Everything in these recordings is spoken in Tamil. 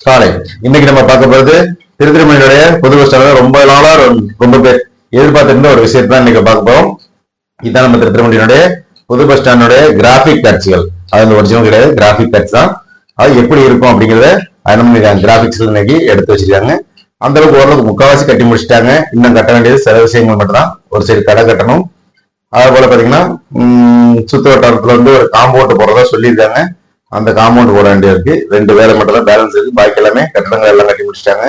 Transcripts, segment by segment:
காலை. இன்னைக்கு நம்ம பார்க்க போறது திருத்திருமணியுடைய புது பஸ் ஸ்டாண்ட்ல ரொம்ப நாளா ரொம்ப பேர் எதிர்பார்த்திருந்த ஒரு விஷயத்தை தான் இன்னைக்கு பார்க்க போறோம். இதுதான் நம்ம திருத்திருமணியுடைய புது பஸ் ஸ்டாண்டுடைய கிராபிக் காட்சிகள். அது ஒரிஜினல் கிடையாது, கிராபிக் காட்சி தான். அது எப்படி இருக்கும் அப்படிங்கிறத கிராபிக்ஸ் இன்னைக்கு எடுத்து வச்சிருக்காங்க. அந்த அளவுக்கு ஓரளவுக்கு முக்காவாசி கட்டி முடிச்சிட்டாங்க. இன்னும் கட்ட வேண்டியது சில விஷயங்கள் மட்டும் தான். ஒரு சைடு கடை கட்டணும். அதே போல பாத்தீங்கன்னா சுத்து வட்டாரத்துல வந்து ஒரு காம்பவுண்ட் போறதா சொல்லியிருக்காங்க. அந்த காம்பவுண்ட் போட வேண்டிய இருக்கு. 2 வேலை மட்டும் தான் பேலன்ஸ் இருக்கு. பாக்கி எல்லாமே கட்டடங்கள் எல்லாம் கட்டி முடிச்சிட்டாங்க.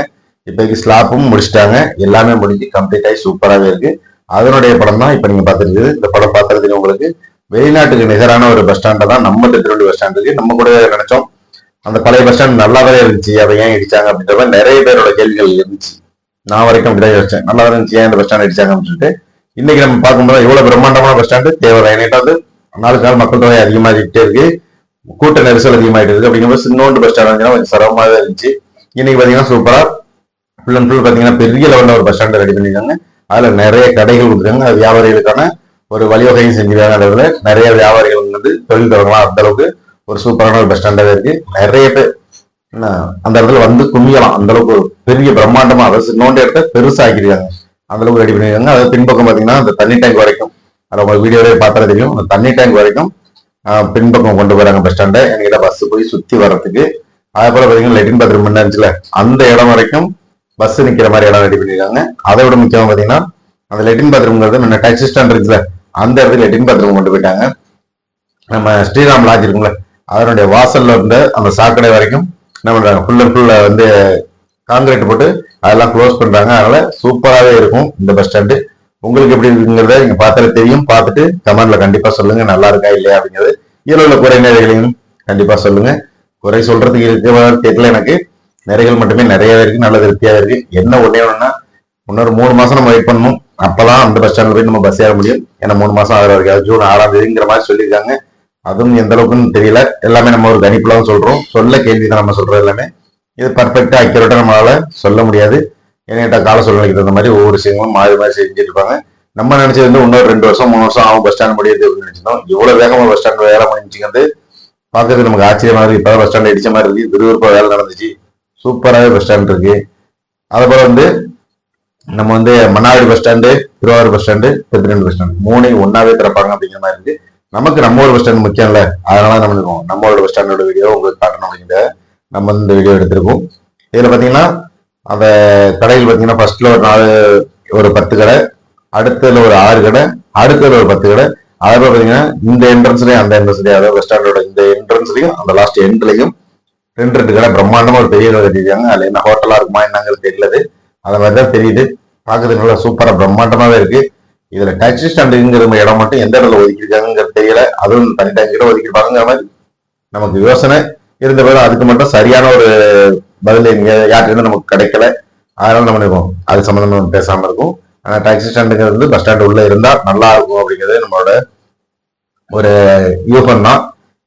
இப்போதைக்கு ஸ்லாப்பும் முடிச்சிட்டாங்க. எல்லாமே முடிஞ்சு கம்ப்ளீட் ஆகி சூப்பராகவே இருக்கு. அதனுடைய படம் தான் இப்ப நீங்க பாத்துருக்கு. இந்த படம் பாத்துறதுக்கு உங்களுக்கு வெளிநாட்டுக்கு நிகரான ஒரு பஸ் ஸ்டாண்டை தான் நம்ம திருநெல்வேலி பஸ் ஸ்டாண்ட் இருக்கு. நம்ம கூட நினைச்சோம் அந்த பழைய பஸ் ஸ்டாண்ட் நல்லாவே இருந்துச்சு, அதை ஏன் இடிச்சாங்க அப்படின்ற மாதிரி நிறைய பேரோட கேள்விகள் இருந்துச்சு. நான் வரைக்கும் அப்படிதான் யோசிச்சேன், நல்லா இருந்துச்சு ஏன் இந்த பஸ் ஸ்டாண்ட் அடிச்சாங்க அப்படின்னு சொல்லிட்டு. இன்னைக்கு நம்ம பார்க்கும்போது இவ்வளவு பிரம்மாண்டமான பஸ் ஸ்டாண்டு தேவைதான். ஏன்னா நாளுக்கு நாள் மக்கள் தொகை அதிகமாகிட்டே இருக்கு, கூட்ட நெரிசல் அதிகமாயிட்டு இருக்கு. அப்படிங்கும்போது சின்னோண்டு பஸ் ஸ்டாண்ட் கொஞ்சம் சிரமமாக இருந்துச்சு. இன்னைக்கு பாத்தீங்கன்னா சூப்பரா ஃபுல் அண்ட் ஃபுல் பாத்தீங்கன்னா பெரிய லெவலில் ஒரு பஸ் ஸ்டாண்ட் ரெடி பண்ணிருக்காங்க. அதுல நிறைய கடைகள் கொடுத்துருக்காங்க. அது வியாபாரிகளுக்கான ஒரு வழிவகையும் செஞ்சிருக்காங்க. அளவுல நிறைய வியாபாரிகள் வந்து தொழில் தொடங்கலாம். அந்த அளவுக்கு ஒரு சூப்பரான ஒரு பஸ் ஸ்டாண்டாவே இருக்கு. நிறைய பேர் அந்த இடத்துல வந்து குமியலாம். அந்த அளவுக்கு பெரிய பிரம்மாண்டமா நோண்ட இடத்த பெருசா ஆக்கிருக்காங்க. அந்த அளவுக்கு ரெடி பண்ணிருக்காங்க. அதாவது பின்பக்கம் பாத்தீங்கன்னா அந்த தண்ணி டேங்க் வரைக்கும், அதில் உங்களுக்கு வீடியோவே பார்த்தா தெரியும், அந்த தண்ணி டேங்க் வரைக்கும் பின்பக்கம் கொண்டு போறாங்க பஸ் ஸ்டாண்டை. எனக்கு பஸ் போய் சுத்தி வர்றதுக்கு. அதே போல பாத்தீங்கன்னா லெட்டின் பாத்ரூம் இருந்துச்சுல, அந்த இடம் வரைக்கும் பஸ் நிக்கிற மாதிரி இடம் ரெடி பண்ணிருக்காங்க. அதை விட முக்கியமா பாத்தீங்கன்னா அந்த லெட்டின் பாத்ரூம்ங்கிறது முன்ன டாக்ஸி ஸ்டாண்ட் இருக்குல்ல, அந்த இடத்துல லெட்டின் பாத்ரூம் கொண்டு போயிட்டாங்க. நம்ம ஸ்ரீராம் லாட்ஜ் இருக்குங்களா, அதனுடைய வாசல்ல இருந்த அந்த சாக்கடை வரைக்கும் என்ன பண்றாங்க, ஃபுல் அண்ட் ஃபுல் வந்து காங்கிரீட் போட்டு அதெல்லாம் க்ளோஸ் பண்றாங்க. அதனால சூப்பராகவே இருக்கும் இந்த பஸ் ஸ்டாண்டு. உங்களுக்கு எப்படி இருக்குங்கிறத நீங்க பார்த்தாலே தெரியும். பார்த்துட்டு கமெண்ட்ல கண்டிப்பா சொல்லுங்க நல்லா இருக்கா இல்லையா அப்படிங்கிறது. இதுல உள்ள குறை நிறைகளையும் கண்டிப்பா சொல்லுங்க. குறை சொல்றதுக்கு இருக்க கேட்கல, எனக்கு நிறைகள் மட்டுமே நிறையவே இருக்கு, நல்ல திருப்தியாக இருக்கு. என்ன ஒன்னே ஒண்ணுன்னா இன்னொரு 3 மாசம் நம்ம வெயிட் பண்ணணும். அப்பதான் அந்த பஸ் ஸ்டாண்ட்ல போய் நம்ம பஸ் ஏற முடியும். ஏன்னா 3 மாசம் ஆகிற வரைக்கும் ஜூன் 6ஆம் தேதிங்கிற மாதிரி சொல்லியிருக்காங்க. அதுவும் எந்த அளவுக்குன்னு தெரியல. எல்லாமே நம்ம ஒரு கணிப்புலாம் சொல்றோம், சொல்ல கேள்வி தான் நம்ம சொல்றது. எல்லாமே இது பர்ஃபெக்டா அக்யூரேட்டா நம்மளால சொல்ல முடியாது. ஏன்னா கால சூழ்நிலைக்கு தகுந்த மாதிரி ஒவ்வொரு விஷயங்களும் மாறி மாறி செஞ்சுட்டு இருப்பாங்க. நம்ம நினைச்சது வந்து இன்னொரு 2 வருஷம் 3 வருஷம் ஆகும் பஸ் ஸ்டாண்ட் முடியுது அப்படின்னு நினைச்சிருந்தோம். இவ்வளவு வேகமா பஸ் ஸ்டாண்ட் வேலை முடிஞ்சுங்கிறது பார்க்கறது நமக்கு ஆச்சரியமா இருக்கு. இப்பதான் பஸ் ஸ்டாண்ட் அடிச்ச மாதிரி இருக்கு, விறுவிறுப்பா வேலை நடந்துச்சு. சூப்பராகவே பஸ் ஸ்டாண்ட் இருக்கு. அதே போல வந்து நம்ம வந்து Mannadi bus stand, Thiruvarur bus stand, Tirunelveli bus stand 3 ஒன்னாவே திறப்பாங்க அப்படிங்கிற மாதிரி இருக்கு. நமக்கு நம்ம ஒரு பஸ் ஸ்டாண்ட் முக்கியம் இல்ல, அதனால நம்ம இருக்கோம் நம்மளோட பஸ் ஸ்டாண்டோட வீடியோ உங்களுக்கு காட்டணும் அப்படிங்கிற நம்ம இந்த வீடியோ எடுத்திருக்கோம். இதுல பாத்தீங்கன்னா அந்த கடையில் பாத்தீங்கன்னா ஃபர்ஸ்ட்ல ஒரு 10 கடை, அடுத்ததுல ஒரு 6 கடை, அடுத்ததுல ஒரு 10 கடை. அதே பாத்தீங்கன்னா இந்த என்ட்ரன்ஸ்லயும் அந்த என்ட்ரன்ஸ்லயும், அதாவது பஸ் ஸ்டாண்டோட இந்த என்ட்ரன்ஸ்லயும் அந்த லாஸ்ட் எண்ட்லயும் 2 கடை பிரம்மாண்டமா ஒரு பெரிய கடை கட்டிருக்காங்க. அதுல என்ன ஹோட்டலா இருக்குமா என்னங்கிறது தெரியல, அந்த மாதிரிதான் தெரியுது. பாக்குறது நல்லா சூப்பரா பிரம்மாண்டமாவே இருக்கு. இதுல டாக்ஸி ஸ்டாண்டுங்கிற இடம் மட்டும் எந்த இடத்துல ஒதுக்கிருக்காங்கிறது தெரியல. அதுவும் தனி டாக்ஸில ஒதுக்கிருப்பாங்கிற மாதிரி நமக்கு யோசனை இருந்த போது அதுக்கு மட்டும் சரியான ஒரு பதில் யார்கிட்ட நமக்கு கிடைக்கல. அதனால நம்ம நினைப்போம் அது சம்பந்தமா பேசாம இருக்கும். ஆனா டாக்ஸி ஸ்டாண்டுங்கிறது பஸ் ஸ்டாண்டு உள்ள இருந்தா நல்லா இருக்கும் அப்படிங்கிறது நம்மளோட ஒரு யூகம் தான்.